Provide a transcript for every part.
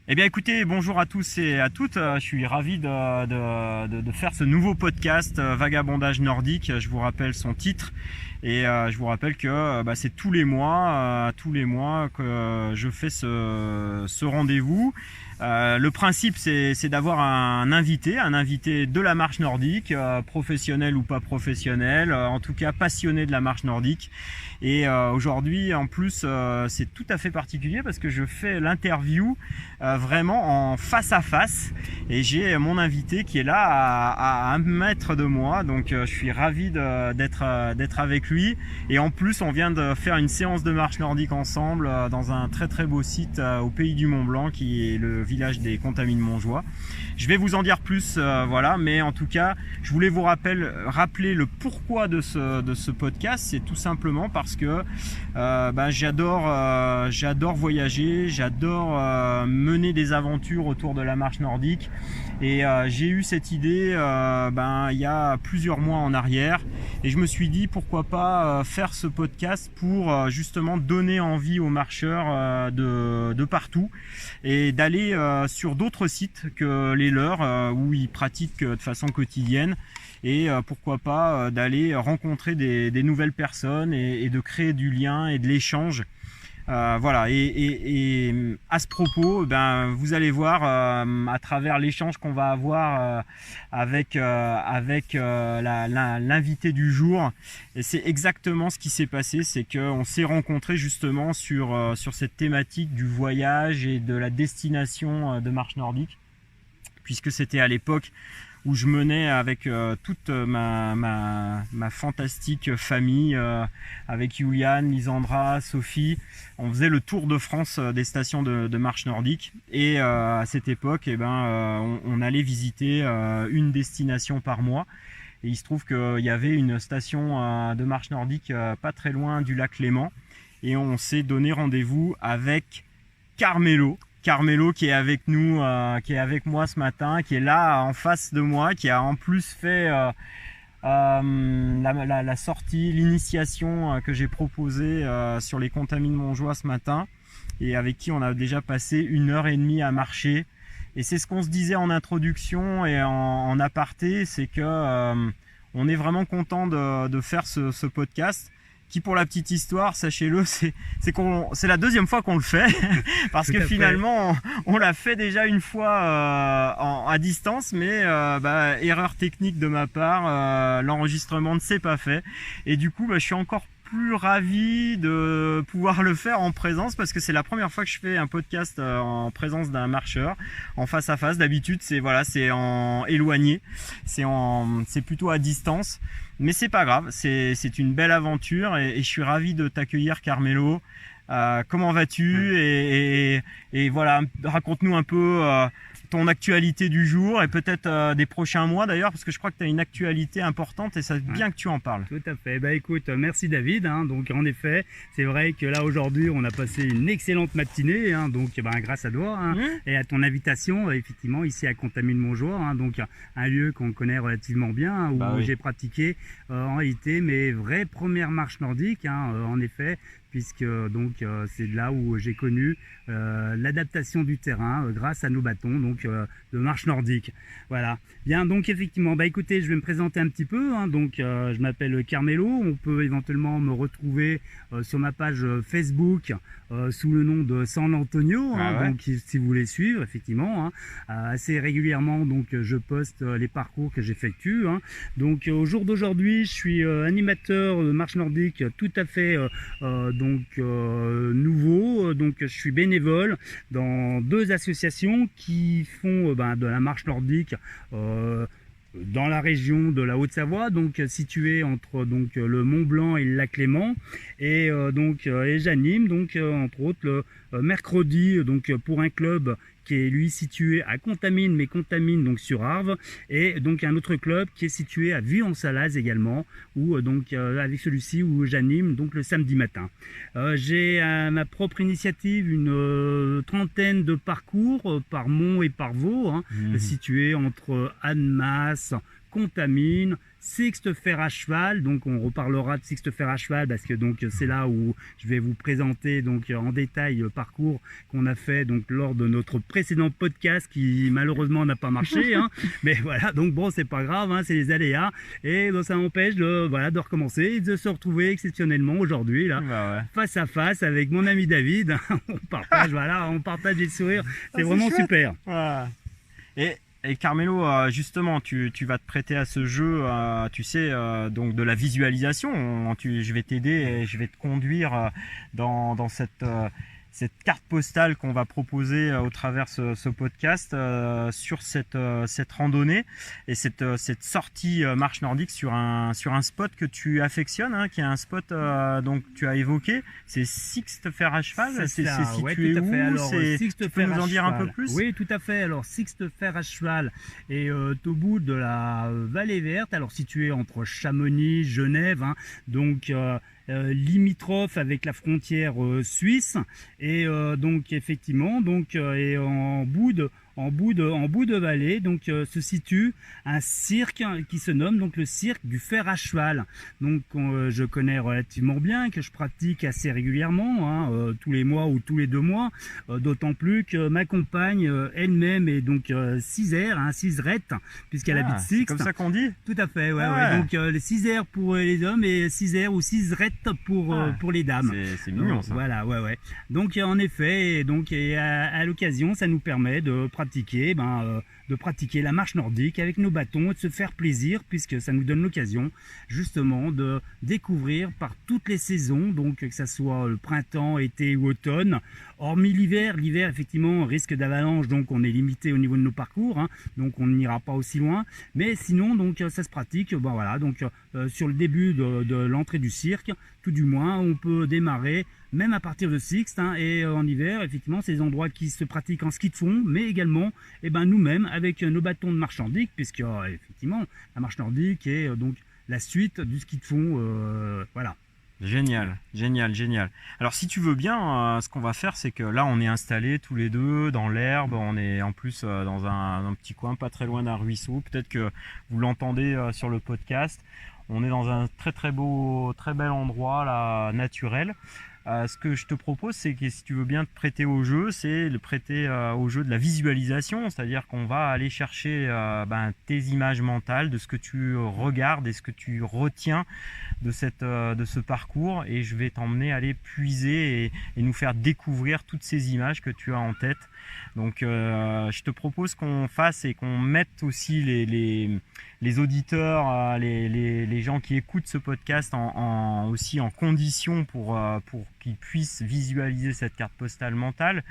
Eh bien écoutez, bonjour à tous et à toutes. Je suis ravi de faire ce nouveau podcast Vagabondage nordique. Je vous rappelle son titre et je vous rappelle que c'est tous les mois que je fais ce rendez-vous. Le principe c'est d'avoir un invité de la marche nordique, professionnel ou pas professionnel, en tout cas passionné de la marche nordique. Et aujourd'hui en plus c'est tout à fait particulier parce que je fais l'interview vraiment en face à face et j'ai mon invité qui est là à 1 mètre de moi, donc je suis ravi d'être avec lui. Et en plus on vient de faire une séance de marche nordique ensemble dans un très très beau site au pays du Mont Blanc qui est le village des Contamines Montjoie. Je vais vous en dire plus, voilà, mais en tout cas je voulais vous rappeler le pourquoi de ce podcast. C'est tout simplement parce que j'adore voyager, j'adore mener des aventures autour de la marche nordique. Et j'ai eu cette idée il y a plusieurs mois en arrière et je me suis dit pourquoi pas faire ce podcast pour justement donner envie aux marcheurs de partout et d'aller sur d'autres sites que les leurs où ils pratiquent de façon quotidienne. Et pourquoi pas d'aller rencontrer des nouvelles personnes et de créer du lien et de l'échange. Voilà, et à ce propos, vous allez voir à travers l'échange qu'on va avoir avec l'invité du jour, et c'est exactement ce qui s'est passé. C'est qu'on s'est rencontrés justement sur cette thématique du voyage et de la destination de marche nordique, puisque c'était à l'époque où je menais avec toute ma fantastique famille, avec Juliane, Lisandra, Sophie. On faisait le tour de France des stations de marche nordique. Et à cette époque, on allait visiter une destination par mois. Et il se trouve qu'il y avait une station de marche nordique pas très loin du lac Léman. Et on s'est donné rendez-vous avec Carmelo qui est avec nous, qui est avec moi ce matin, qui est là en face de moi, qui a en plus fait la sortie, l'initiation que j'ai proposée sur les Contamines Montjoie ce matin, et avec qui on a déjà passé 1 heure et demie à marcher. Et c'est ce qu'on se disait en introduction et en aparté, c'est que on est vraiment content de faire ce podcast. Qui, pour la petite histoire, sachez-le, c'est la deuxième fois qu'on le fait parce que finalement on l'a fait déjà une fois à distance, mais erreur technique de ma part, l'enregistrement ne s'est pas fait et du coup je suis encore plus ravi de pouvoir le faire en présence parce que c'est la première fois que je fais un podcast en présence d'un marcheur en face à face. D'habitude c'est en éloigné, c'est plutôt à distance, mais c'est pas grave, c'est une belle aventure et je suis ravi de t'accueillir, Carmelo. Comment vas-tu et voilà, raconte-nous un peu ton actualité du jour et peut-être des prochains mois d'ailleurs, parce que je crois que tu as une actualité importante et c'est bien que tu en parles. Tout à fait. Écoute, merci David. Donc en effet, c'est vrai que là aujourd'hui, on a passé une excellente matinée. Donc grâce à toi et à ton invitation, effectivement, ici à Contamines Montjoie. Donc un lieu qu'on connaît relativement bien, où j'ai pratiqué en réalité mes vraies premières marches nordiques. En effet, puisque c'est là où j'ai connu l'adaptation du terrain grâce à nos bâtons de marche nordique. Voilà. Bien, donc effectivement, écoutez, je vais me présenter un petit peu. Je m'appelle Carmelo. On peut éventuellement me retrouver sur ma page Facebook sous le nom de San Antonio. Donc si vous voulez suivre, effectivement, assez régulièrement, je poste les parcours que j'effectue. Donc au jour d'aujourd'hui, je suis animateur de marche nordique tout à fait nouveau. Je suis bénévole dans 2 associations qui font de la marche nordique dans la région de la Haute-Savoie, située entre le Mont Blanc et le lac Léman, et j'anime entre autres le mercredi pour un club qui est lui situé à Contamines, mais Contamines sur Arve, et un autre club qui est situé à Vuillet-en-Salaz également, où avec celui-ci où j'anime le samedi matin. J'ai à ma propre initiative une trentaine de parcours par Mont et par Vaux, situés entre Annemasse, Contamine, Sixte Fer à cheval. Donc on reparlera de Sixte Fer à cheval parce que donc c'est là où je vais vous présenter donc en détail le parcours qu'on a fait donc lors de notre précédent podcast qui malheureusement n'a pas marché, hein. Mais voilà, donc bon, c'est pas grave, hein, c'est les aléas et bon, ça empêche de voilà de recommencer et de se retrouver exceptionnellement aujourd'hui là face à face avec mon ami David. On partage voilà, on partage les sourires, c'est vraiment chouette. Super. Voilà. Et Carmelo, justement, tu vas te prêter à ce jeu, tu sais, donc de la visualisation. Je vais t'aider et je vais te conduire dans cette carte postale qu'on va proposer au travers ce podcast sur cette randonnée et cette sortie marche nordique sur un spot que tu affectionnes, hein, qui est un spot donc tu as évoqué, c'est Sixte Fer à cheval. C'est situé où? Alors, tu peux nous en dire un peu plus? Oui, tout à fait. Alors Sixte Fer à cheval est au bout de la vallée verte, alors située entre Chamonix, Genève, hein, donc limitrophe avec la frontière suisse et donc effectivement donc et en bout de vallée donc se situe un cirque qui se nomme donc le cirque du fer à cheval. Donc je connais relativement bien, que je pratique assez régulièrement, hein, tous les mois ou tous les 2 mois, d'autant plus que ma compagne elle-même est donc cisère, hein, ciserette, puisqu'elle habite Sixte. C'est comme ça qu'on dit? Tout à fait, ouais. Donc les cisères pour les hommes et cisère ou ciserette pour les dames. C'est mignon ça. Voilà, ouais. Donc en effet, et à l'occasion, ça nous permet de pratiquer la marche nordique avec nos bâtons et de se faire plaisir, puisque ça nous donne l'occasion justement de découvrir par toutes les saisons, donc que ça soit le printemps, été ou automne, hormis l'hiver effectivement risque d'avalanche, donc on est limité au niveau de nos parcours, hein, donc on n'ira pas aussi loin, mais sinon donc ça se pratique sur le début de l'entrée du cirque, tout du moins on peut démarrer même à partir de Sixte, hein, et en hiver effectivement c'est des endroits qui se pratiquent en ski de fond, mais également nous-mêmes avec nos bâtons de marche nordique, puisque effectivement la marche nordique est donc la suite du ski de fond, voilà. Génial. Alors si tu veux bien, ce qu'on va faire, c'est que là on est installés tous les deux dans l'herbe, on est en plus dans un petit coin pas très loin d'un ruisseau, peut-être que vous l'entendez sur le podcast. On est dans un très bel endroit là, naturel. Ce que je te propose, c'est que si tu veux bien te prêter au jeu, c'est le prêter au jeu de la visualisation, c'est-à-dire qu'on va aller chercher tes images mentales de ce que tu regardes et ce que tu retiens de ce parcours, et je vais t'emmener à aller puiser et nous faire découvrir toutes ces images que tu as en tête. Donc je te propose qu'on fasse et qu'on mette aussi les auditeurs, les gens qui écoutent ce podcast aussi en condition pour qu'ils puissent visualiser cette carte postale mentale.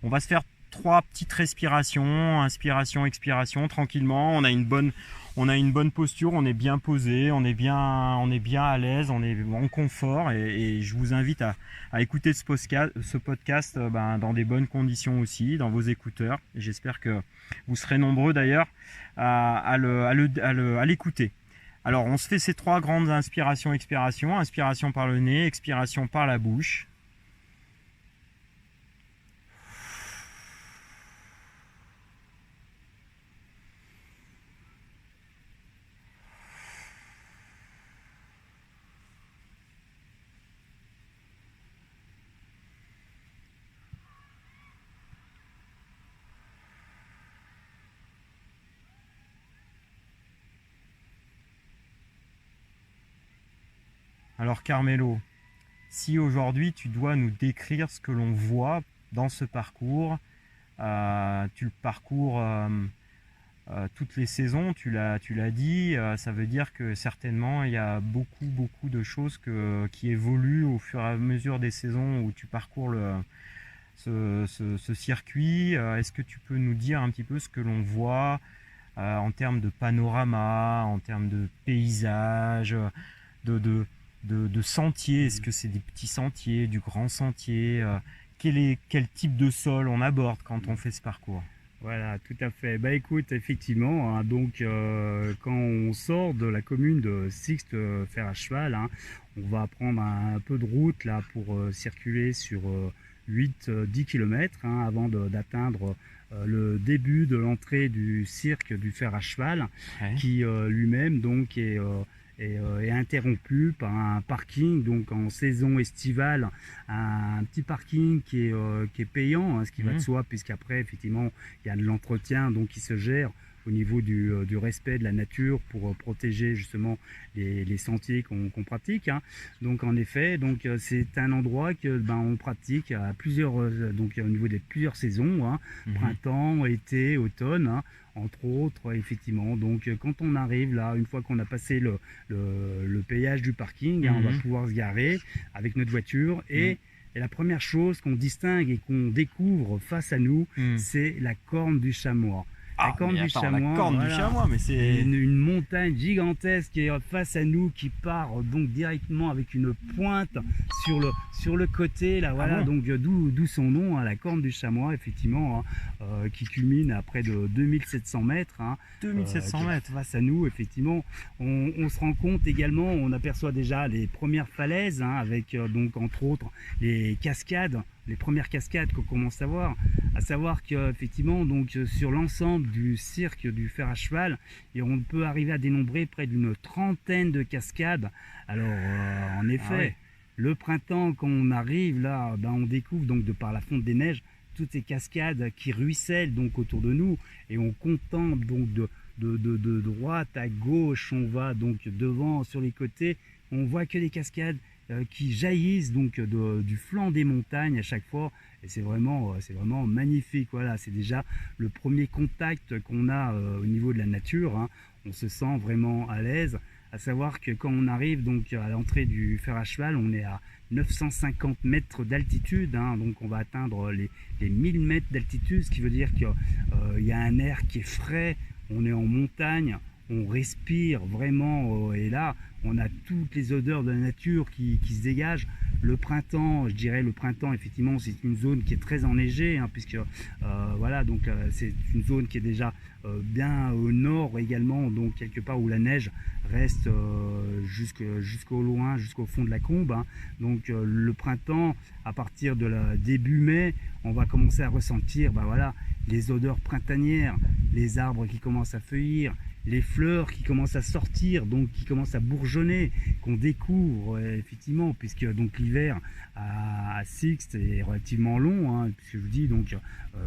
On va se faire 3 petites respirations, inspiration, expiration, tranquillement. On a une bonne posture, on est bien posé, on est bien à l'aise, on est en confort, et je vous invite à écouter ce podcast dans des bonnes conditions aussi, dans vos écouteurs. Et j'espère que vous serez nombreux d'ailleurs à l'écouter. Alors on se fait ces 3 grandes inspirations, expirations. Inspiration par le nez, expiration par la bouche. Alors Carmelo, si aujourd'hui tu dois nous décrire ce que l'on voit dans ce parcours, tu le parcours toutes les saisons, tu l'as dit, ça veut dire que certainement il y a beaucoup de choses qui évoluent au fur et à mesure des saisons où tu parcours ce circuit. Est-ce que tu peux nous dire un petit peu ce que l'on voit en termes de panorama, en termes de paysage, de sentiers? Est-ce que c'est des petits sentiers, du grand sentier? Quel type de sol on aborde quand on fait ce parcours? Voilà, tout à fait. Écoute, effectivement, hein, donc quand on sort de la commune de Sixte Fer à cheval, hein, on va prendre un peu de route là pour circuler sur 8-10 km avant d'atteindre le début de l'entrée du cirque du fer à cheval, qui lui-même donc est interrompu par un parking donc en saison estivale, un petit parking qui est payant, ce qui va de soi, puisqu'après effectivement il y a de l'entretien donc qui se gère au niveau du respect de la nature pour protéger justement les sentiers qu'on pratique. Donc en effet, donc c'est un endroit que on pratique à plusieurs, donc au niveau des plusieurs saisons, printemps, été, automne, entre autres, effectivement. Donc quand on arrive là, une fois qu'on a passé le péage du parking, on va pouvoir se garer avec notre voiture et la première chose qu'on distingue et qu'on découvre face à nous, c'est la corne du chamois. La corne du chamois, mais c'est une montagne gigantesque qui est face à nous, qui part donc directement avec une pointe sur le côté là, voilà. Donc d'où son nom, la corne du chamois, effectivement, qui culmine à près de 2700 mètres. 2700 mètres face à nous, effectivement. On se rend compte également, on aperçoit déjà les premières falaises, avec donc entre autres les cascades. Les premières cascades qu'on commence à savoir qu'effectivement donc sur l'ensemble du cirque du fer à cheval, et on peut arriver à dénombrer près d'une trentaine de cascades. Alors en effet, le printemps, quand on arrive là, on découvre donc de par la fonte des neiges toutes ces cascades qui ruissellent donc autour de nous, et on contemple donc de droite à gauche, on va donc devant, sur les côtés, on voit que des cascades qui jaillissent donc du flanc des montagnes à chaque fois, et c'est vraiment magnifique. Voilà, c'est déjà le premier contact qu'on a au niveau de la nature, on se sent vraiment à l'aise. À savoir que quand on arrive donc à l'entrée du fer à cheval, on est à 950 mètres d'altitude, donc on va atteindre les 1000 mètres d'altitude, ce qui veut dire qu'il y a un air qui est frais, on est en montagne, on respire vraiment, et là on a toutes les odeurs de la nature qui se dégagent. Le printemps, je dirais le printemps, effectivement c'est une zone qui est très enneigée, puisque voilà, donc c'est une zone qui est déjà bien au nord également, donc quelque part où la neige reste jusqu'au loin, jusqu'au fond de la combe, donc le printemps, à partir de début mai, on va commencer à ressentir voilà, les odeurs printanières, les arbres qui commencent à feuillir, les fleurs qui commencent à sortir, donc qui commencent à bourgeonner, qu'on découvre effectivement, puisque donc l'hiver à Sixte est relativement long, puisque je vous dis donc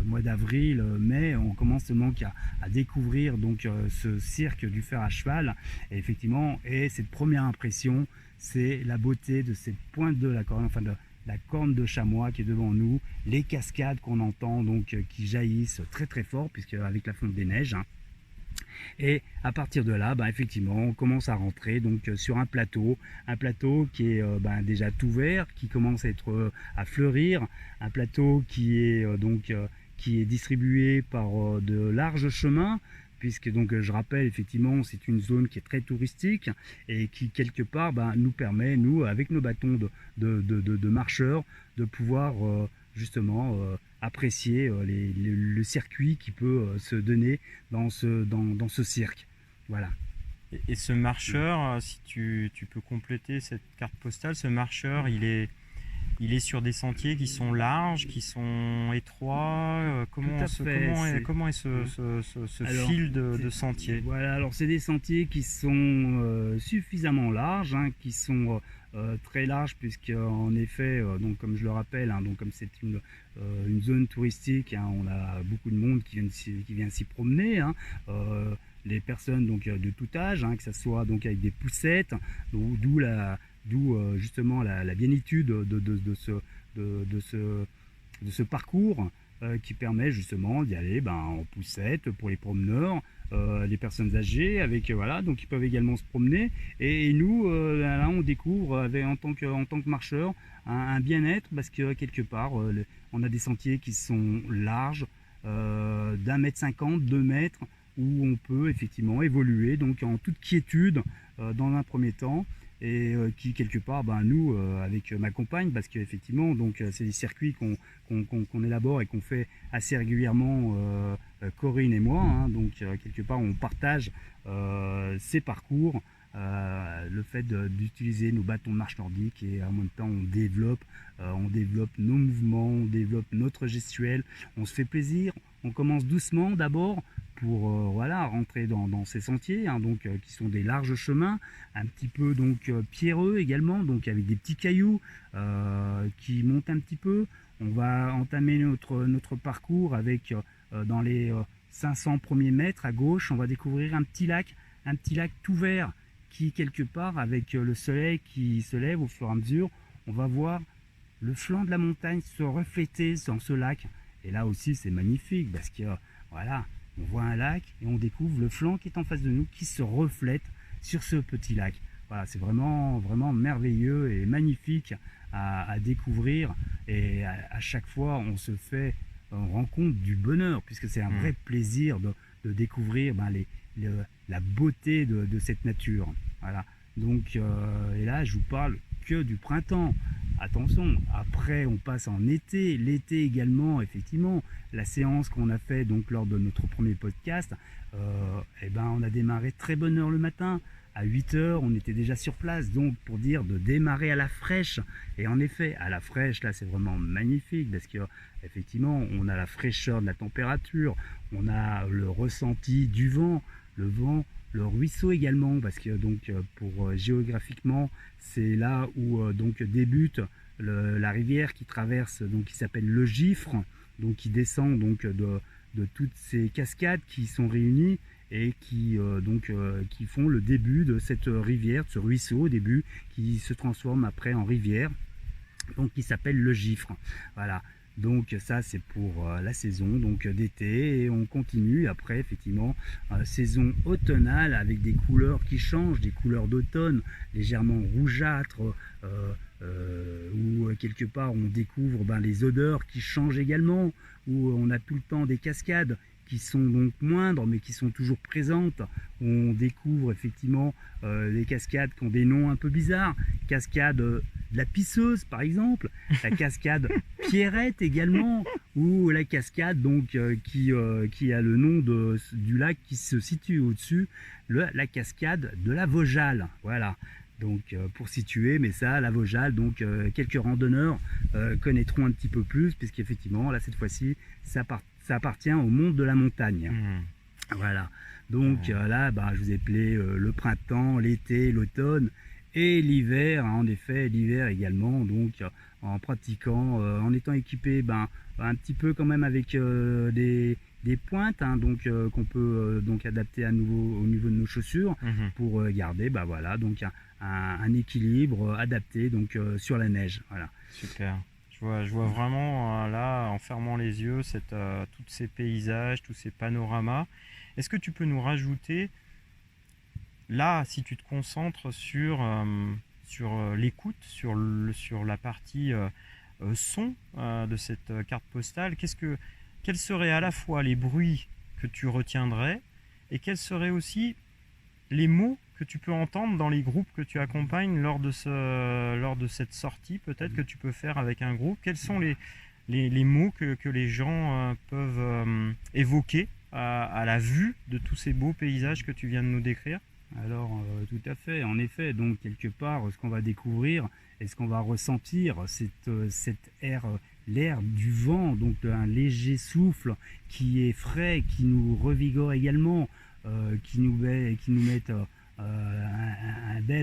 mois d'avril, mai, on commence seulement à découvrir donc ce cirque du fer à cheval, et effectivement, et cette première impression, c'est la beauté de cette pointe de la corne, enfin de la corne de chamois qui est devant nous, les cascades qu'on entend donc qui jaillissent très très fort, puisque avec la fonte des neiges. Et à partir de là, effectivement, on commence à rentrer donc sur un plateau qui est déjà tout vert, qui commence à fleurir, un plateau qui est qui est distribué par de larges chemins, puisque donc je rappelle, effectivement c'est une zone qui est très touristique et qui quelque part nous permet, nous avec nos bâtons de marcheurs, de pouvoir justement apprécier le circuit qui peut se donner dans ce cirque. Voilà. Et ce marcheur, si tu peux compléter cette carte postale, ce marcheur, il est sur des sentiers qui sont larges, qui sont étroits. Comment est ce fil de sentiers? Voilà, alors c'est des sentiers qui sont suffisamment larges, qui sont très larges, puisque en effet, donc comme je le rappelle, donc comme c'est une zone touristique, on a beaucoup de monde qui vient s'y promener. Les personnes donc de tout âge, que ce soit donc avec des poussettes, d'où justement la bénitude de ce parcours qui permet justement d'y aller en poussette pour les promeneurs, les personnes âgées avec voilà, donc ils peuvent également se promener, et nous là on découvre en tant que marcheur un bien-être, parce que quelque part on a des sentiers qui sont larges, d'1,50 m, 2 mètres, où on peut effectivement évoluer donc en toute quiétude dans un premier temps, et qui quelque part nous avec ma compagne, parce qu'effectivement donc c'est des circuits qu'on élabore et qu'on fait assez régulièrement, Corinne et moi, donc quelque part on partage ces parcours le fait d'utiliser nos bâtons de marche nordique, et en même temps on développe nos mouvements, on développe notre gestuelle, on se fait plaisir, on commence doucement d'abord pour voilà, rentrer dans ces sentiers, hein, donc, qui sont des larges chemins, un petit peu donc pierreux également, donc avec des petits cailloux qui montent un petit peu. On va entamer notre parcours avec dans les 500 premiers mètres à gauche, on va découvrir un petit lac tout vert qui quelque part avec le soleil qui se lève au fur et à mesure, on va voir le flanc de la montagne se refléter dans ce lac. Et là aussi c'est magnifique parce que voilà, on voit un lac et on découvre le flanc qui est en face de nous qui se reflète sur ce petit lac. Voilà, c'est vraiment merveilleux et magnifique à découvrir, et à chaque fois on rend compte du bonheur, puisque c'est un vrai plaisir de découvrir la beauté de cette nature. Voilà. Donc, et là je vous parle que du printemps. Attention, après on passe en été, l'été également, effectivement, la séance qu'on a fait donc lors de notre premier podcast, on a démarré très bonne heure le matin, à 8 h on était déjà sur place, donc pour dire de démarrer à la fraîche, et en effet, à la fraîche, là c'est vraiment magnifique, parce que effectivement on a la fraîcheur de la température, on a le ressenti du vent, le ruisseau également, parce que donc géographiquement c'est là où donc débute la rivière qui traverse, donc qui s'appelle le Gifre, donc qui descend donc de toutes ces cascades qui sont réunies et qui font le début de cette rivière, de ce ruisseau au début, qui se transforme après en rivière, donc qui s'appelle le Gifre. Voilà. Donc ça c'est pour la saison donc d'été, et on continue après effectivement saison automnale avec des couleurs qui changent, des couleurs d'automne légèrement rougeâtres, où quelque part on découvre les odeurs qui changent également, où on a tout le temps des cascades qui sont donc moindres mais qui sont toujours présentes, où on découvre effectivement des cascades qui ont des noms un peu bizarres, cascade de la Pisseuse par exemple, la cascade Pierrette également, ou la cascade donc qui a le nom du lac qui se situe au-dessus, la cascade de la Vaujale. Voilà. Donc pour situer, mais ça, la Vaujale, donc quelques randonneurs connaîtront un petit peu plus, puisqu'effectivement là cette fois-ci ça appartient au monde de la montagne. Voilà. Donc là, je vous ai appelé le printemps, l'été, l'automne et l'hiver. En effet, l'hiver également. Donc en pratiquant, en étant équipé, un petit peu quand même avec des pointes, hein, donc qu'on peut donc adapter au niveau de nos chaussures pour garder, voilà, donc un équilibre adapté donc sur la neige. Voilà. Super. Je vois vraiment là, en fermant les yeux, tous ces paysages, tous ces panoramas. Est-ce que tu peux nous rajouter, là, si tu te concentres sur l'écoute, sur la partie son de cette carte postale, quels seraient à la fois les bruits que tu retiendrais, et quels seraient aussi les mots que tu peux entendre dans les groupes que tu accompagnes lors de cette sortie, peut-être que tu peux faire avec un groupe? Quels sont les mots que les gens peuvent évoquer à la vue de tous ces beaux paysages que tu viens de nous décrire? Alors tout à fait, en effet, donc quelque part ce qu'on va découvrir et ce qu'on va ressentir, cette l'air du vent, donc un léger souffle qui est frais, qui nous revigore également, qui nous met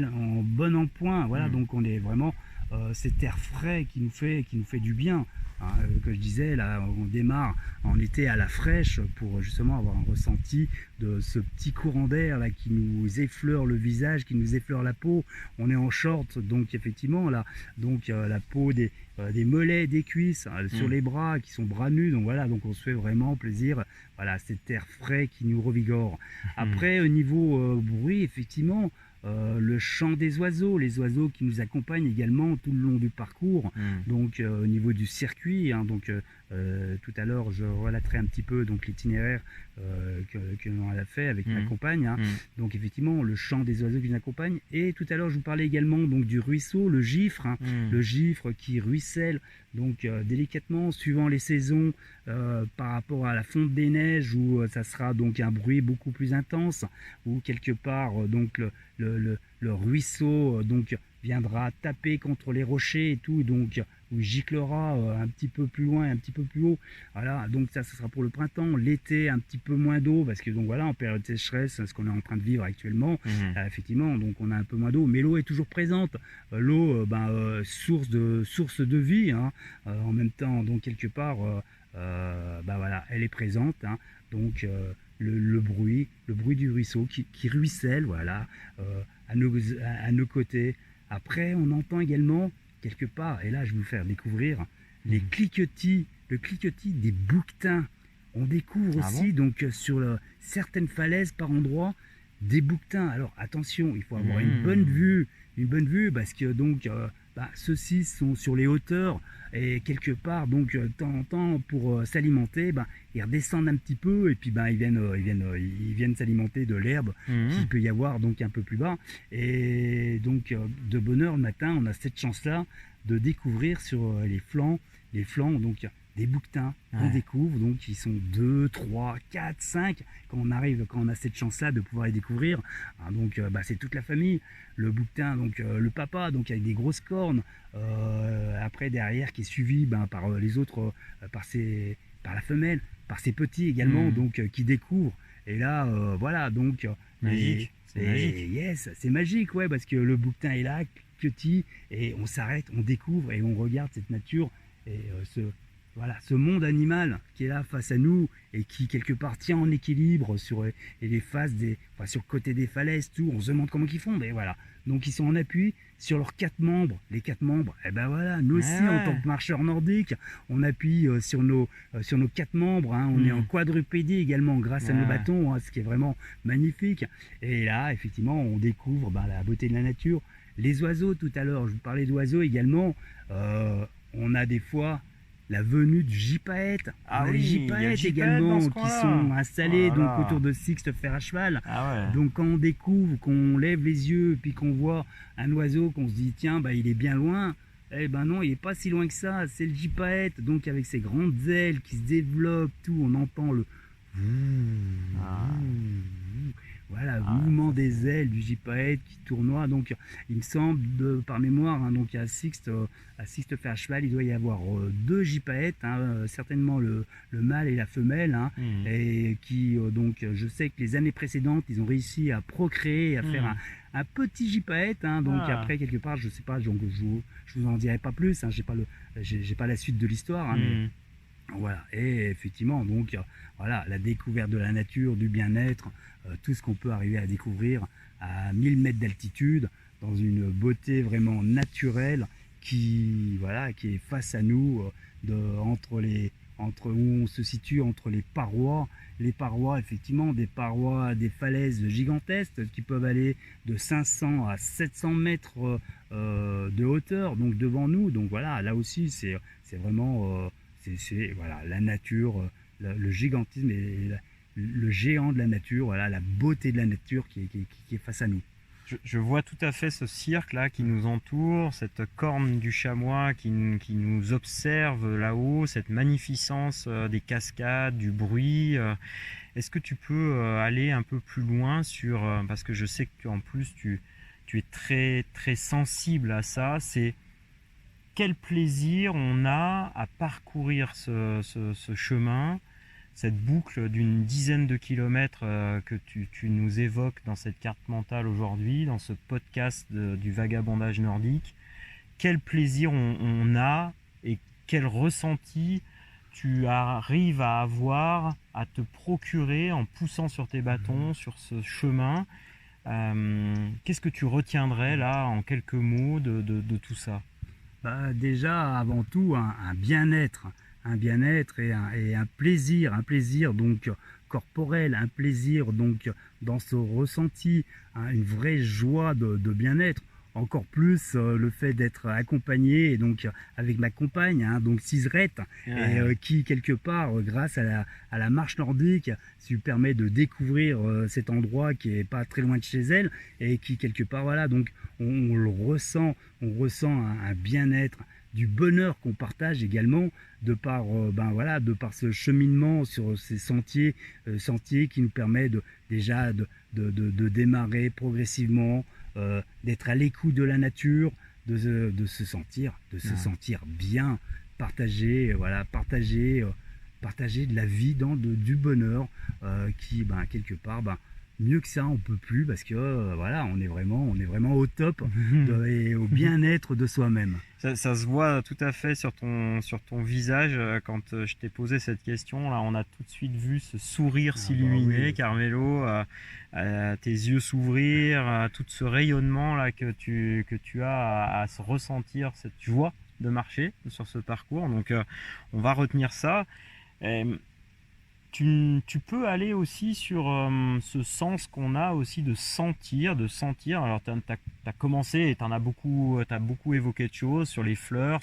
en bon en point. Voilà, donc on est vraiment cet air frais qui nous fait du bien. Hein, que je disais, là on démarre en été à la fraîche pour justement avoir un ressenti de ce petit courant d'air là qui nous effleure le visage, qui nous effleure la peau. On est en short, donc effectivement là, donc la peau des mollets, des cuisses, sur les bras qui sont bras nus, donc voilà, donc on se fait vraiment plaisir. Voilà, cet air frais qui nous revigore. Après au niveau bruit, effectivement, le chant des oiseaux, les oiseaux qui nous accompagnent également tout le long du parcours, donc au niveau du circuit, hein, donc Tout à l'heure, je relaterai un petit peu donc l'itinéraire que l'on a fait avec ma compagne. Donc effectivement, le chant des oiseaux qui nous accompagnent. Et tout à l'heure, je vous parlais également donc du ruisseau, le gifre, le gifre qui ruisselle donc délicatement suivant les saisons par rapport à la fonte des neiges où ça sera donc un bruit beaucoup plus intense, ou quelque part donc le ruisseau donc viendra taper contre les rochers et tout, donc où il giclera un petit peu plus loin, un petit peu plus haut. Voilà, donc ça sera pour le printemps. L'été, un petit peu moins d'eau, parce que donc voilà, en période de sécheresse, ce qu'on est en train de vivre actuellement, effectivement, donc on a un peu moins d'eau, mais l'eau est toujours présente. L'eau, source de vie, hein, en même temps, donc quelque part, voilà, elle est présente, hein, donc le bruit du ruisseau qui ruisselle, voilà, à nos côtés. Après, on entend également quelque part, et là je vais vous faire découvrir les cliquetis, le cliquetis des bouquetins. On découvre aussi donc sur certaines falaises par endroits des bouquetins. Alors attention, il faut avoir une bonne vue parce que donc ceux-ci sont sur les hauteurs et quelque part donc de temps en temps pour s'alimenter, ils redescendent un petit peu et puis ils viennent s'alimenter de l'herbe qu'il peut y avoir donc un peu plus bas. Et donc de bonne heure le matin, on a cette chance-là de découvrir sur les flancs donc des bouquetins qu'on découvre, donc ils sont 2, 3, 4, 5 quand on a cette chance-là de pouvoir les découvrir. Hein, donc c'est toute la famille, le bouquetin, donc le papa, donc avec des grosses cornes, après derrière qui est suivi par les autres, par la femelle, par ses petits également, donc qui découvrent. Et là, voilà, donc magique. Yes, c'est magique, ouais, parce que le bouquetin est là, petit, et on s'arrête, on découvre et on regarde cette nature et ce monde animal qui est là face à nous et qui quelque part tient en équilibre sur les faces sur le côté des falaises, tout. On se demande comment ils font, mais voilà. Donc ils sont en appui sur leurs 4 membres. Les 4 membres, et voilà, nous aussi en tant que marcheurs nordiques, on appuie sur nos 4 membres. Hein. On est en quadrupédie également grâce à nos bâtons, hein, ce qui est vraiment magnifique. Et là, effectivement, on découvre la beauté de la nature. Les oiseaux, tout à l'heure, je vous parlais d'oiseaux également. On a des fois la venue du gypaète. Les gypaètes également qui sont installés donc autour de Sixte Fer à cheval. Donc quand on découvre, qu'on lève les yeux puis qu'on voit un oiseau, qu'on se dit tiens il est bien loin, non, il est pas si loin que ça, c'est le gypaète, donc avec ses grandes ailes qui se développent, tout, on entend le voilà, le mouvement des ailes du gypaète qui tournoie. Donc il me semble par mémoire, hein, donc à Sixte Fer à cheval, il doit y avoir 2 gypaètes, hein, certainement le mâle et la femelle, hein, et qui donc je sais que les années précédentes ils ont réussi à procréer, à faire un petit gypaète, hein, donc après quelque part je sais pas, donc je vous en dirai pas plus, hein, j'ai pas la suite de l'histoire, hein, mais voilà. Et effectivement donc voilà, la découverte de la nature, du bien-être, tout ce qu'on peut arriver à découvrir à 1000 mètres d'altitude dans une beauté vraiment naturelle qui est face à nous, entre où on se situe entre les parois, effectivement des falaises gigantesques qui peuvent aller de 500 à 700 mètres de hauteur, donc devant nous. Donc voilà, là aussi c'est vraiment voilà, la nature, le gigantisme et le géant de la nature, voilà, la beauté de la nature qui est face à nous. Je vois tout à fait ce cirque là qui nous entoure, cette corne du chamois qui nous observe là-haut, cette magnificence des cascades, du bruit. Est-ce que tu peux aller un peu plus loin parce que je sais qu'en plus tu es très très sensible à ça, c'est quel plaisir on a à parcourir ce chemin, cette boucle d'une dizaine de kilomètres que tu nous évoques dans cette carte mentale aujourd'hui, dans ce podcast du vagabondage nordique. Quel plaisir on a et quel ressenti tu arrives à avoir, à te procurer en poussant sur tes bâtons, sur ce chemin. Qu'est-ce que tu retiendrais là en quelques mots de tout ça? Déjà avant tout un bien-être et un plaisir donc corporel, un plaisir donc dans ce ressenti, hein, une vraie joie de bien-être. encore plus le fait d'être accompagné et donc avec ma compagne, hein, donc Cisrette, et qui quelque part, grâce à la marche nordique, lui permet de découvrir cet endroit qui est pas très loin de chez elle et qui quelque part, voilà, donc on le ressent, on ressent un bien-être, du bonheur qu'on partage également de par, voilà, de par ce cheminement sur ces sentiers, qui nous permet déjà de démarrer progressivement, d'être à l'écoute de la nature, de se sentir bien, partager, voilà, partager de la vie, du bonheur, qui quelque part, mieux que ça on peut plus, parce que voilà, on est vraiment au top et au bien-être de soi-même. Ça se voit tout à fait sur ton visage quand je t'ai posé cette question. Là, on a tout de suite vu ce sourire s'illuminer, oui. Carmelo, tes yeux s'ouvrir, tout ce rayonnement là que tu as à se ressentir, cette joie de marcher sur ce parcours. Donc, on va retenir ça. Tu peux aller aussi sur ce sens qu'on a aussi de sentir. Alors tu as commencé et tu as beaucoup évoqué de choses sur les fleurs,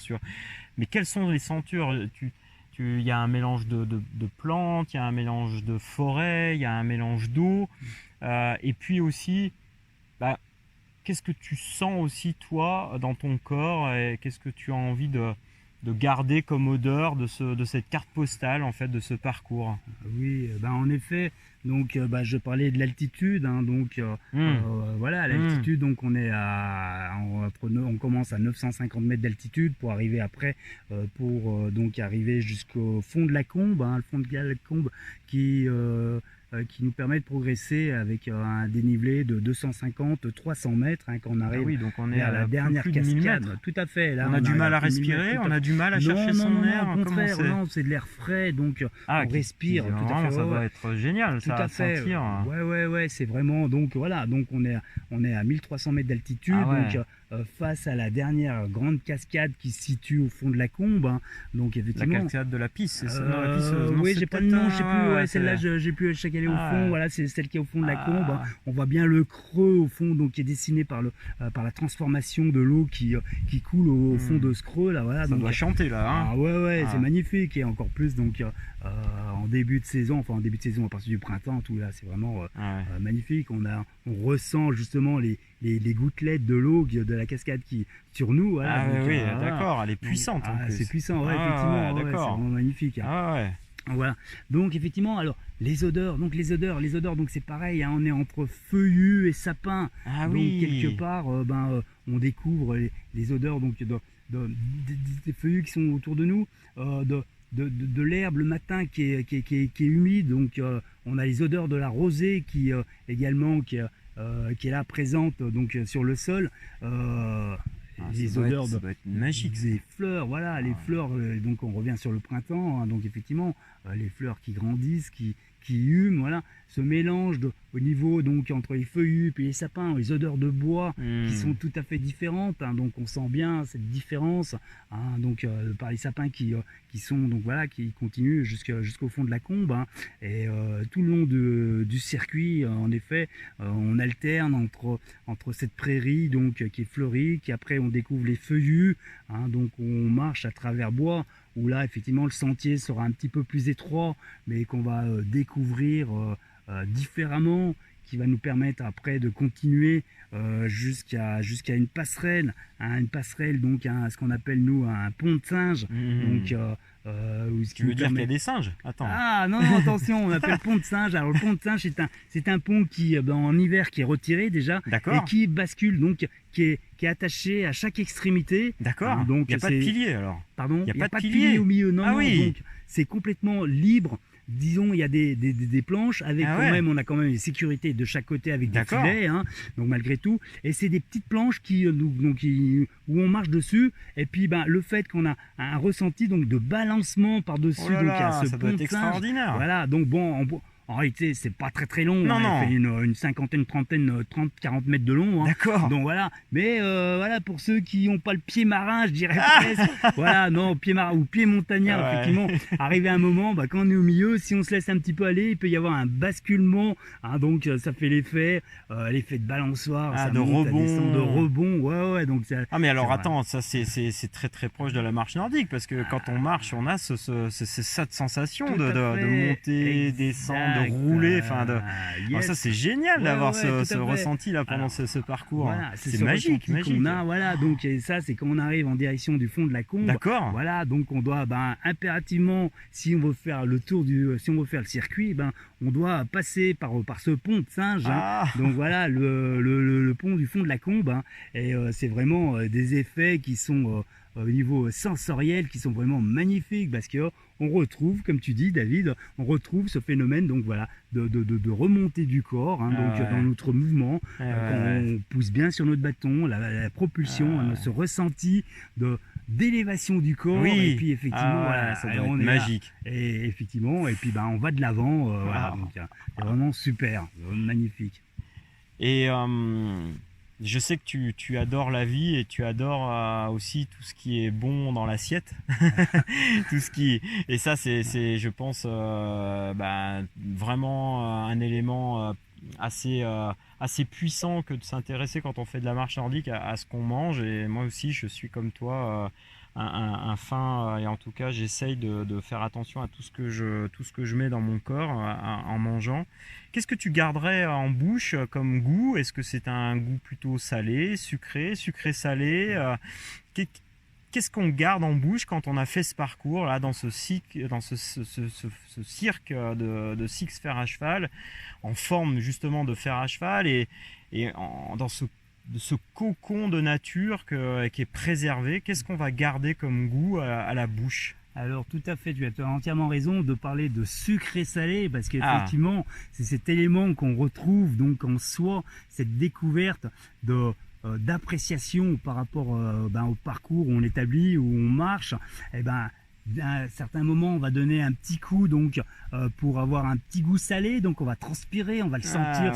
mais quelles sont les sentures? Il y a un mélange de plantes, il y a un mélange de forêt, il y a un mélange d'eau, et puis aussi qu'est-ce que tu sens aussi toi dans ton corps, et qu'est-ce que tu as envie de garder comme odeur de cette carte postale, en fait, de ce parcours? Oui, en effet, donc je parlais de l'altitude, hein, donc voilà, à l'altitude, donc on est on commence à 950 mètres d'altitude pour arriver après, donc arriver jusqu'au fond de la Combe, hein, le fond de la Combe qui nous permet de progresser avec un dénivelé de 250-300 mètres, hein, quand on arrive donc on est à la dernière cascade. Tout à fait. Là, on a du mal à respirer, on a du mal à chercher son air. Au contraire, c'est de l'air frais, donc on respire. Tout à fait. Ça va être génial, ça, à sentir. Ouais, c'est vraiment, donc voilà, donc on est à 1300 mètres d'altitude, donc face à la dernière grande cascade qui se situe au fond de la Combe, hein. Donc effectivement. La cascade de la Pisse, c'est ça? Oui, j'ai pas de nom, je sais plus. Celle-là, j'ai plus chaque année au fond. Voilà, c'est celle qui est au fond de la Combe, hein. On voit bien le creux au fond, donc qui est dessiné par la transformation de l'eau qui coule au fond de ce creux là. Voilà. Ça doit chanter là. Hein. C'est magnifique, et encore plus donc en début de saison, à partir du printemps, tout là, c'est vraiment magnifique. On ressent justement les gouttelettes de l'eau de la cascade qui sur nous. Voilà, d'accord, elle est puissante. C'est puissant, effectivement. D'accord. C'est vraiment magnifique. Hein. Voilà. Donc effectivement, alors les odeurs, donc c'est pareil, hein, on est entre feuillus et sapins. Donc quelque part, on découvre les odeurs donc des feuillus qui sont autour de nous, de l'herbe le matin qui est humide. Donc on a les odeurs de la rosée qui également qui est là présente donc sur le sol. Les odeurs ça doit être magique. Des fleurs, voilà, les fleurs, donc on revient sur le printemps, hein, donc effectivement, les fleurs qui grandissent, qui hument, voilà, ce mélange au niveau donc entre les feuillus et les sapins, les odeurs de bois qui sont tout à fait différentes, hein, donc on sent bien cette différence, hein, donc par les sapins qui sont donc voilà, qui continuent jusqu'au fond de la Combe, hein, et tout le long du circuit, en effet, on alterne entre cette prairie donc qui est fleurie, qui après on découvre les feuillus, hein, donc on marche à travers bois, où là effectivement le sentier sera un petit peu plus étroit, mais qu'on va découvrir différemment, qui va nous permettre après de continuer jusqu'à une passerelle, hein, donc ce qu'on appelle nous un pont de singe. Donc tu veux dire qu'il y a des singes? Attends. Ah non, attention, on appelle pont de singe. Alors le pont de singe, c'est un pont qui en hiver qui est retiré déjà, et qui bascule, donc qui est attaché à chaque extrémité. D'accord. Donc il n'y a pas de pilier alors. Pardon. Il n'y a pas de pilier au milieu. Non, donc c'est complètement libre. Disons, il y a des planches avec on a quand même des sécurités de chaque côté avec des filets, hein, donc malgré tout, et c'est des petites planches où on marche dessus, et puis le fait qu'on a un ressenti donc de balancement par dessus, donc il y a ce ça pont doit être de singe. extraordinaire. Voilà, donc bon, en réalité, c'est pas très long. Non, non. Elle fait une cinquantaine, 30, 40 mètres de long. Hein. D'accord. Donc voilà. Mais voilà, pour ceux qui n'ont pas le pied marin, je dirais presque. Voilà, non, pied marin ou pied montagnard, Ouais. effectivement. Arrivé à un moment, quand on est au milieu, si on se laisse un petit peu aller, il peut y avoir un basculement. Hein, donc ça fait l'effet de balançoire, ça de monte, ça rebond. descend, de rebond. Ouais. Donc ça, Ah mais alors c'est vrai. attends, ça c'est très proche de la marche nordique parce que quand on marche, on a cette sensation Tout de à fait. monter, descendre, de rouler, enfin de. Yes. Ah, ça c'est génial Ouais, d'avoir ouais, ce tout à fait. ressenti là pendant Alors, ce parcours. Voilà, C'est ce magique, ressenti magique. qu'on a, voilà, donc et ça c'est quand on arrive en direction du fond de la combe. D'accord. Voilà, donc on doit impérativement, si on veut faire le tour si on veut faire le circuit, on doit passer par ce pont de singe. Ah. Donc voilà, le pont du fond de la combe. Hein, et c'est vraiment des effets qui sont au niveau sensoriel qui sont vraiment magnifiques parce que on retrouve, comme tu dis David, on retrouve ce phénomène donc voilà de remontée du corps hein, donc ouais. dans notre mouvement Ouais, quand ouais. on pousse bien sur notre bâton, la propulsion, hein, ce ressenti d'élévation du corps Oui. et puis effectivement voilà, ça et doit on être est là. magique. Et effectivement et puis on va de l'avant voilà donc c'est vraiment super, magnifique. Et je sais que tu adores la vie et tu adores aussi tout ce qui est bon dans l'assiette. Tout ce qui et ça c'est je pense vraiment un élément assez puissant que de s'intéresser quand on fait de la marche nordique à ce qu'on mange. Et moi aussi je suis comme toi un fin et en tout cas j'essaye de faire attention à tout ce que je mets dans mon corps en mangeant. Qu'est-ce que tu garderais en bouche comme goût? Est-ce que c'est un goût plutôt salé, sucré-salé? Qu'est-ce qu'on garde en bouche quand on a fait ce parcours là dans ce cirque de six fers à cheval en forme justement de fer à cheval et dans ce cocon de nature qui est préservé? Qu'est-ce qu'on va garder comme goût à la bouche? Alors tout à fait, tu as entièrement raison de parler de sucré salé parce qu'effectivement c'est cet élément qu'on retrouve donc en soi, cette découverte d'appréciation par rapport au parcours où on établit, où on marche. Et à un certain moment on va donner un petit coup donc pour avoir un petit goût salé, donc on va transpirer, on va le sentir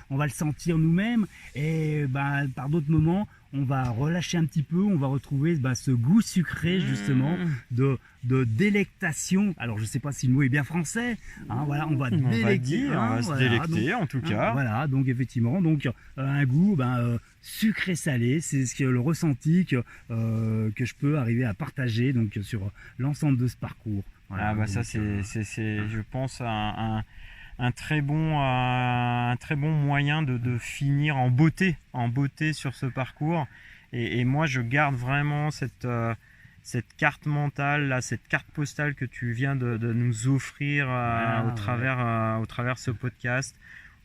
on va le sentir nous-mêmes et par d'autres moments on va relâcher un petit peu, on va retrouver ce goût sucré justement de délectation. Alors je sais pas si le mot est bien français, hein, voilà, on va délecter, on va se délecter donc, en tout cas. Voilà, donc effectivement, donc un goût sucré salé, c'est le ressenti que je peux arriver à partager donc sur l'ensemble de ce parcours. Voilà, donc, ça c'est je pense un très bon moyen de finir en beauté sur ce parcours et moi je garde vraiment cette carte mentale là, cette carte postale que tu viens de nous offrir au travers ce podcast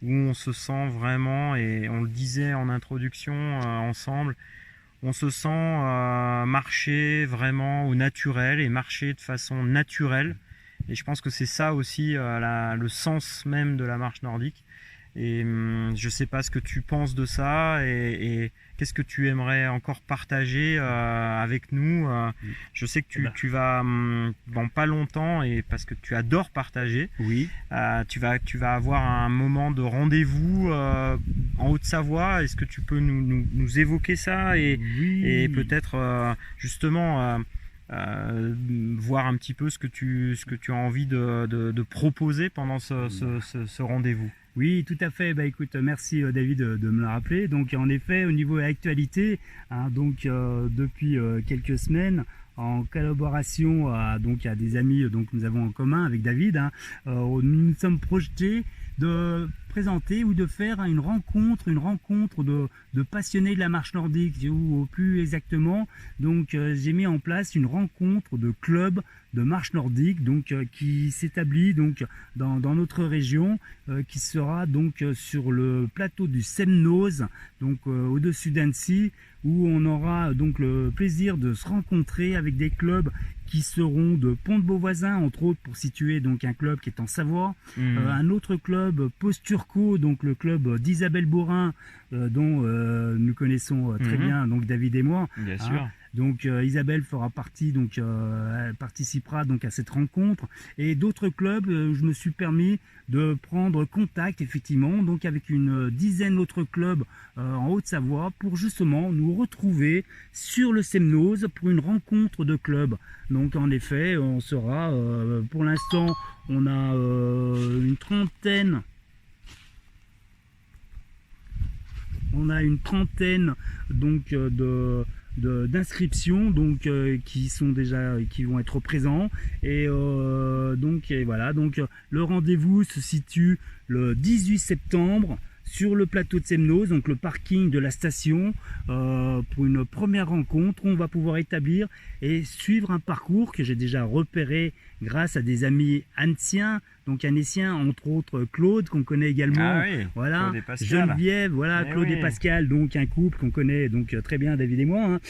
où on se sent vraiment, et on le disait en introduction ensemble, on se sent marcher vraiment au naturel et marcher de façon naturelle. Et je pense que c'est ça aussi le sens même de la marche nordique. Et je sais pas ce que tu penses de ça et qu'est-ce que tu aimerais encore partager avec nous. Je sais que tu vas dans pas longtemps, et parce que tu adores partager. Oui. Tu vas avoir un moment de rendez-vous en Haute-Savoie. Est-ce que tu peux nous évoquer ça et peut-être justement voir un petit peu ce que tu as envie de proposer pendant ce rendez-vous? Oui, tout à fait. Écoute, merci David de me le rappeler. Donc en effet, au niveau de l'actualité, depuis quelques semaines, en collaboration à des amis que nous avons en commun avec David, nous nous sommes projetés de présenter ou de faire une rencontre de passionnés de la marche nordique, ou plus exactement, j'ai mis en place une rencontre de club de marche nordique qui s'établit dans notre région, qui sera sur le plateau du Semnoz, au-dessus d'Annecy, où on aura le plaisir de se rencontrer avec des clubs qui seront de Pont-de-Beauvoisin, entre autres, pour situer un club qui est en Savoie, un autre club Post-Turco, le club d'Isabelle Borin, dont nous connaissons très bien David et moi. Bien sûr. Donc Isabelle fera partie, donc elle participera donc à cette rencontre. Et d'autres clubs, je me suis permis de prendre contact effectivement donc avec une dizaine d'autres clubs en Haute-Savoie pour justement nous retrouver sur le Semnoz pour une rencontre de clubs. Donc en effet, on sera pour l'instant, on a une trentaine. On a une trentaine donc d'inscriptions donc qui sont déjà qui vont être présents et voilà donc le rendez-vous se situe le 18 septembre sur le plateau de Semnoz, donc le parking de la station, pour une première rencontre où on va pouvoir établir et suivre un parcours que j'ai déjà repéré grâce à des amis anciens, donc annéciens, entre autres Claude, qu'on connaît également, voilà, Geneviève, voilà, Claude et Pascal, donc un couple qu'on connaît donc très bien, David et moi,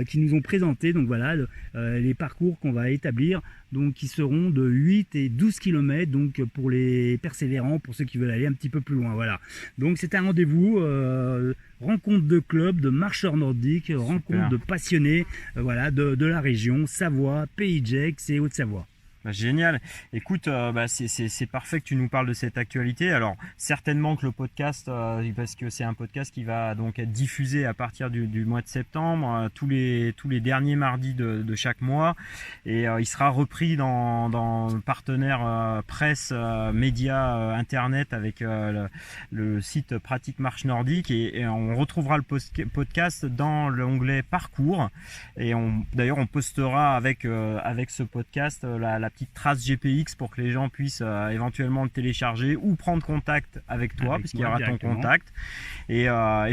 qui nous ont présenté donc voilà les parcours qu'on va établir, donc qui seront de 8 et 12 km, donc pour les persévérants, pour ceux qui veulent aller un petit peu plus loin, voilà. Donc c'est un rendez-vous, rencontre de clubs, de marcheurs nordiques, rencontre de passionnés, voilà, de la région, Savoie, Pays de Gex et Haute-Savoie. Génial. Écoute, c'est parfait que tu nous parles de cette actualité. Alors certainement que le podcast, parce que c'est un podcast qui va donc être diffusé à partir du mois de septembre, tous les derniers mardis de chaque mois, et il sera repris dans le partenaire presse, médias, internet avec le site Pratique Marche Nordique, et on retrouvera le podcast dans l'onglet Parcours, et d'ailleurs on postera avec ce podcast la petite trace GPX pour que les gens puissent éventuellement le télécharger ou prendre contact avec toi, puisqu'il y aura ton contact, et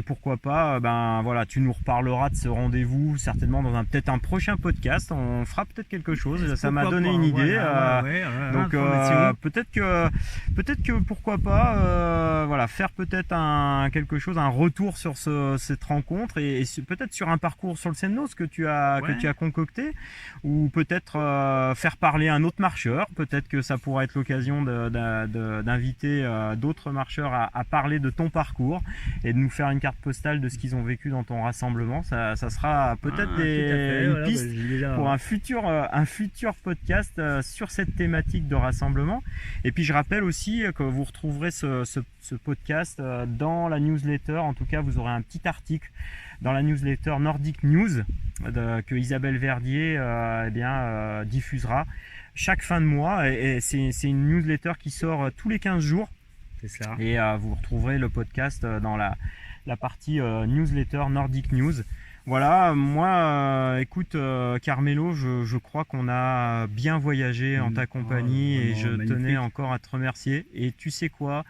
pourquoi pas, ben voilà, tu nous reparleras de ce rendez-vous certainement dans peut-être un prochain podcast. On fera peut-être quelque chose, ça m'a donné une idée, donc peut-être que pourquoi pas voilà, faire peut-être un retour sur cette rencontre, et peut-être sur un parcours sur le Semnoz que tu as concocté, ou peut-être faire parler un autre marcheur. Peut-être que ça pourra être l'occasion d'inviter d'autres marcheurs à parler de ton parcours et de nous faire une carte postale de ce qu'ils ont vécu dans ton rassemblement. Ça sera peut-être une piste pour un futur podcast sur cette thématique de rassemblement. Et puis je rappelle aussi que vous retrouverez ce podcast dans la newsletter. En tout cas, vous aurez un petit article dans la newsletter Nordic News que Isabelle Verdier diffusera chaque fin de mois, et c'est une newsletter qui sort tous les 15 jours. C'est ça. Et vous retrouverez le podcast dans la partie newsletter Nordic News. Voilà, moi, écoute, Carmelo, je crois qu'on a bien voyagé en ta compagnie, et je tenais encore à te remercier. Et tu sais quoi ?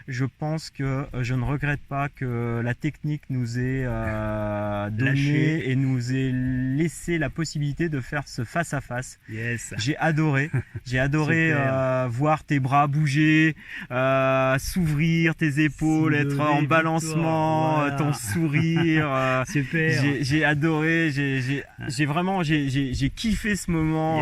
Je pense que je ne regrette pas que la technique nous ait donné et nous ait laissé la possibilité de faire ce face-à-face. Yes. J'ai adoré voir tes bras bouger, s'ouvrir, tes épaules, être en balancement, voilà. Ton sourire. Super. J'ai adoré, j'ai vraiment kiffé ce moment,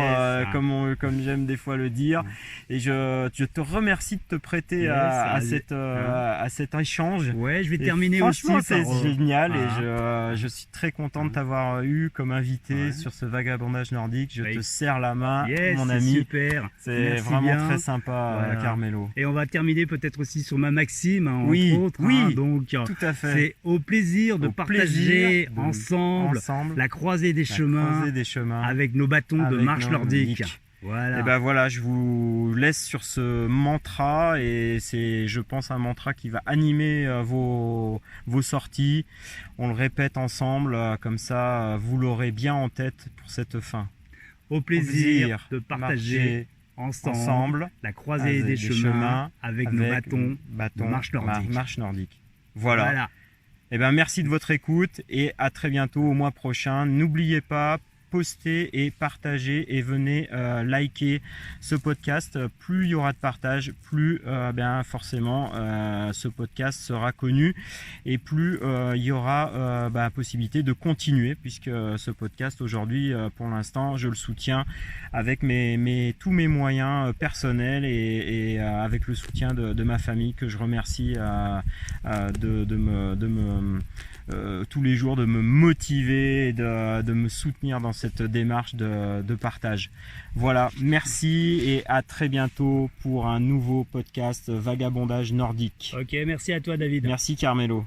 comme j'aime des fois le dire. Et je te remercie de te prêter à cet échange. Ouais, je vais terminer aussi. Franchement, c'est génial, et je suis très content de t'avoir eu comme invité sur ce vagabondage nordique. Je te serre la main, mon ami. Super. C'est vraiment très sympa, Carmelo. Et on va terminer peut-être aussi sur ma maxime, entre autres. Donc, tout à fait. C'est au plaisir de partager ensemble la croisée des chemins avec nos bâtons de marche nordique. Voilà. Et ben voilà, je vous laisse sur ce mantra, et c'est, je pense, un mantra qui va animer vos sorties. On le répète ensemble, comme ça vous l'aurez bien en tête pour cette fin. Au plaisir de partager ensemble la croisée des chemins avec nos bâtons de marche nordique. Voilà. Et ben merci de votre écoute, et à très bientôt au mois prochain. N'oubliez pas, postez et partagez, et venez liker ce podcast. Plus il y aura de partage, plus forcément ce podcast sera connu, et plus il y aura possibilité de continuer, puisque ce podcast aujourd'hui, pour l'instant, je le soutiens avec tous mes moyens personnels, et avec le soutien de ma famille, que je remercie de tous les jours de me motiver et de me soutenir dans cette démarche de partage. Voilà, merci et à très bientôt pour un nouveau podcast Vagabondage nordique. Ok, merci à toi David. Merci Carmelo.